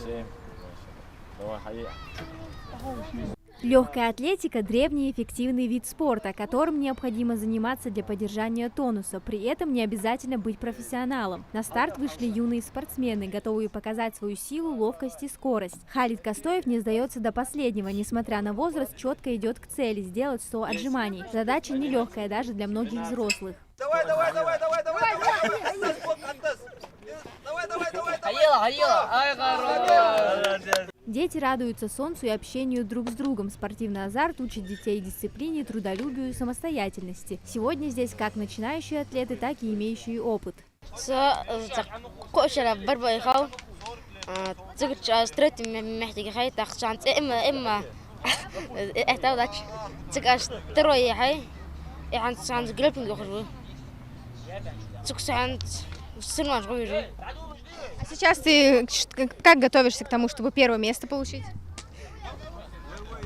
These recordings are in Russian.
7. Давай, ходи. Легкая атлетика – древний и эффективный вид спорта, которым необходимо заниматься для поддержания тонуса, при этом не обязательно быть профессионалом. На старт вышли юные спортсмены, готовые показать свою силу, ловкость и скорость. Халид Костоев не сдается до последнего, несмотря на возраст, четко идет к цели – сделать 100 отжиманий. Задача нелегкая даже для многих взрослых. Давай! Дети радуются солнцу и общению друг с другом. Спортивный азарт учит детей дисциплине, трудолюбию и самостоятельности. Сегодня здесь как начинающие атлеты, так и имеющие опыт. А сейчас ты как готовишься к тому, чтобы первое место получить?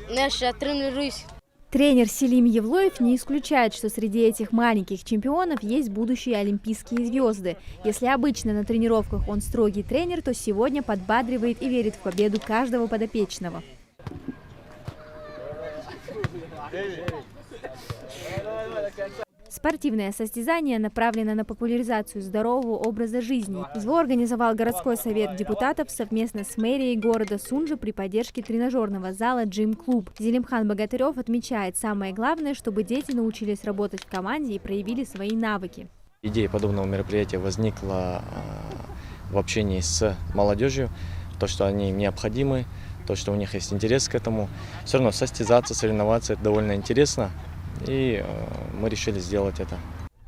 Тренируюсь. Тренер Селим Евлоев не исключает, что среди этих маленьких чемпионов есть будущие олимпийские звезды. Если обычно на тренировках он строгий тренер, то сегодня подбадривает и верит в победу каждого подопечного. Спортивное состязание направлено на популяризацию здорового образа жизни. Его организовал городской совет депутатов совместно с мэрией города Сунжа при поддержке тренажерного зала Gym Club. Зелимхан Богатырев отмечает, самое главное, чтобы дети научились работать в команде и проявили свои навыки. Идея подобного мероприятия возникла в общении с молодежью, то, что они необходимы, то, что у них есть интерес к этому. Все равно состязаться, соревноваться – это довольно интересно. И мы решили сделать это.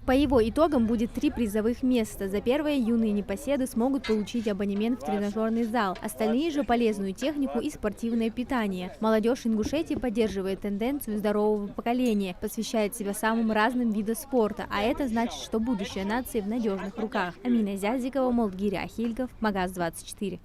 По его итогам будет 3 призовых места. За первое юные непоседы смогут получить абонемент в тренажерный зал. Остальные же полезную технику и спортивное питание. Молодежь Ингушетии поддерживает тенденцию здорового поколения, посвящает себя самым разным видам спорта. А это значит, что будущее нации в надежных руках. Амина Зязикова, Молдгири Ахильгов, Магаз 24.